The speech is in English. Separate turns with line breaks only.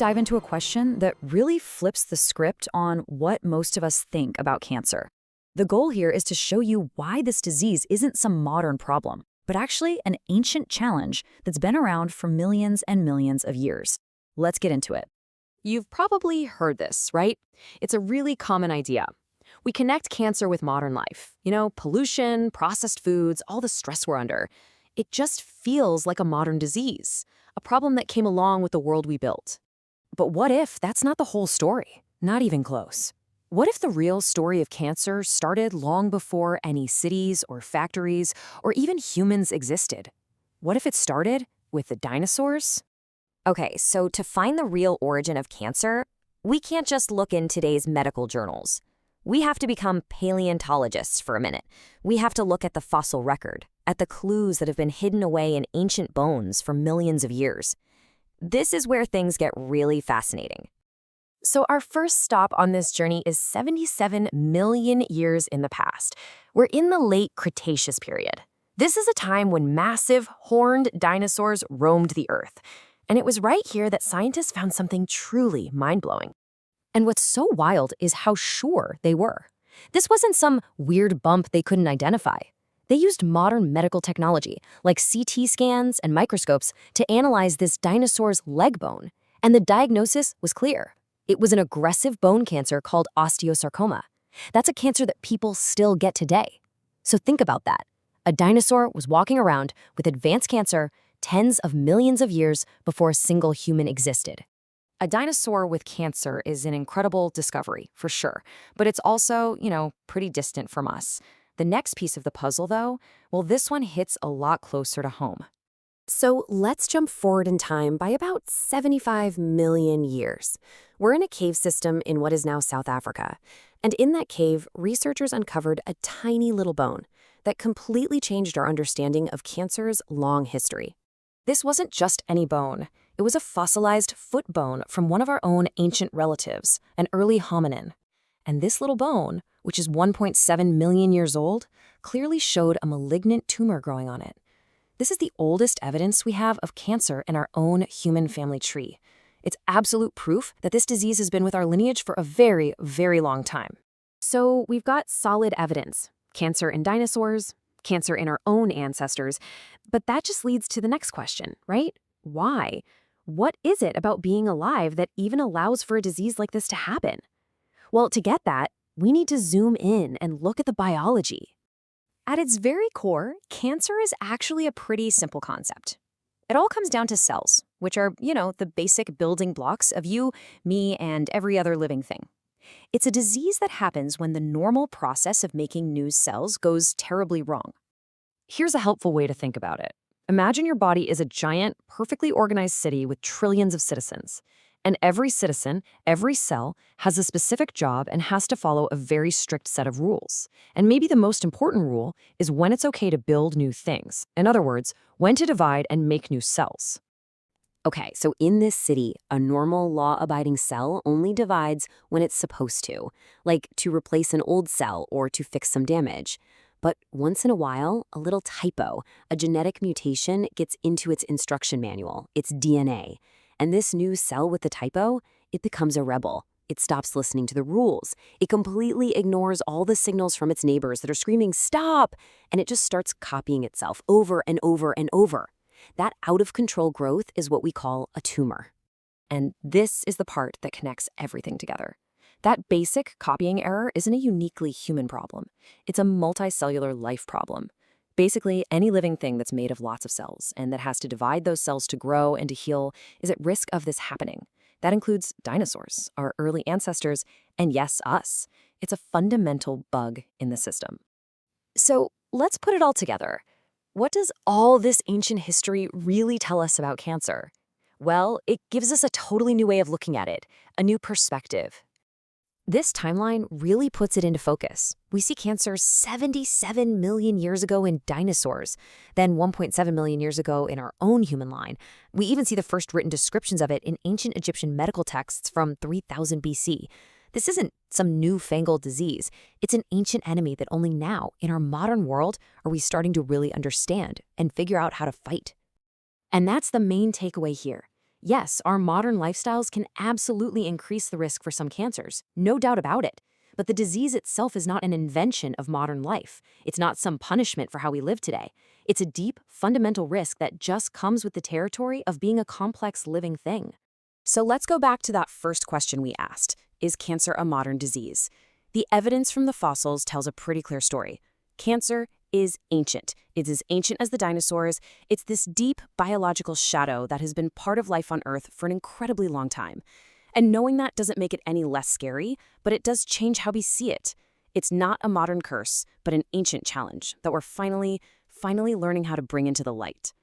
dive into a question that really flips the script on what most of us think about cancer. The goal here is to show you why this disease isn't some modern problem, but actually an ancient challenge that's been around for millions and millions of years. Let's get into it.
You've probably heard this, right? It's a really common idea. We connect cancer with modern life. Pollution, processed foods, all the stress we're under. It just feels like a modern disease, a problem that came along with the world we built. But what if that's not the whole story? Not even close. What if the real story of cancer started long before any cities or factories or even humans existed? What if it started with the dinosaurs?
Okay, so to find the real origin of cancer, we can't just look in today's medical journals. We have to become paleontologists for a minute. We have to look at the fossil record, at the clues that have been hidden away in ancient bones for millions of years. This is where things get really fascinating. So our first stop on this journey is 77 million years in the past. We're in the late Cretaceous period. This is a time when massive, horned dinosaurs roamed the Earth. And it was right here that scientists found something truly mind-blowing. And what's so wild is how sure they were. This wasn't some weird bump they couldn't identify. They used modern medical technology, like CT scans and microscopes, to analyze this dinosaur's leg bone. And the diagnosis was clear. It was an aggressive bone cancer called osteosarcoma. That's a cancer that people still get today. So think about that. A dinosaur was walking around with advanced cancer tens of millions of years before a single human existed.
A dinosaur with cancer is an incredible discovery, for sure. But it's also, pretty distant from us. The next piece of the puzzle, though, well, this one hits a lot closer to home.
So let's jump forward in time by about 75 million years. We're in a cave system in what is now South Africa. And in that cave, researchers uncovered a tiny little bone that completely changed our understanding of cancer's long history.
This wasn't just any bone. It was a fossilized foot bone from one of our own ancient relatives, an early hominin. And this little bone, which is 1.7 million years old, clearly showed a malignant tumor growing on it. This is the oldest evidence we have of cancer in our own human family tree. It's absolute proof that this disease has been with our lineage for a very, very long time. So we've got solid evidence. Cancer in dinosaurs, cancer in our own ancestors. But that just leads to the next question, right? Why? What is it about being alive that even allows for a disease like this to happen? Well, to get that, we need to zoom in and look at the biology. At its very core, cancer is actually a pretty simple concept. It all comes down to cells, which are, the basic building blocks of you, me, and every other living thing. It's a disease that happens when the normal process of making new cells goes terribly wrong. Here's a helpful way to think about it. Imagine your body is a giant, perfectly organized city with trillions of citizens. And every citizen, every cell, has a specific job and has to follow a very strict set of rules. And maybe the most important rule is when it's okay to build new things. In other words, when to divide and make new cells.
Okay, so in this city, a normal law-abiding cell only divides when it's supposed to, like to replace an old cell or to fix some damage. But once in a while, a little typo, a genetic mutation gets into its instruction manual, its DNA. And this new cell with the typo, it becomes a rebel. It stops listening to the rules. It completely ignores all the signals from its neighbors that are screaming, "Stop!" And it just starts copying itself over and over and over. That out-of-control growth is what we call a tumor.
And this is the part that connects everything together. That basic copying error isn't a uniquely human problem. It's a multicellular life problem. Basically, any living thing that's made of lots of cells and that has to divide those cells to grow and to heal is at risk of this happening. That includes dinosaurs, our early ancestors, and yes, us. It's a fundamental bug in the system. So let's put it all together. What does all this ancient history really tell us about cancer? Well, it gives us a totally new way of looking at it, a new perspective. This timeline really puts it into focus. We see cancer 77 million years ago in dinosaurs, then 1.7 million years ago in our own human line. We even see the first written descriptions of it in ancient Egyptian medical texts from 3000 BC. This isn't some newfangled disease. It's an ancient enemy that only now, in our modern world, are we starting to really understand and figure out how to fight. And that's the main takeaway here. Yes, our modern lifestyles can absolutely increase the risk for some cancers, no doubt about it. But the disease itself is not an invention of modern life. It's not some punishment for how we live today. It's a deep, fundamental risk that just comes with the territory of being a complex living thing.
So let's go back to that first question we asked. Is cancer a modern disease? The evidence from the fossils tells a pretty clear story. Cancer is ancient. It's as ancient as the dinosaurs. It's this deep biological shadow that has been part of life on Earth for an incredibly long time. And knowing that doesn't make it any less scary, but it does change how we see it. It's not a modern curse, but an ancient challenge that we're finally learning how to bring into the light.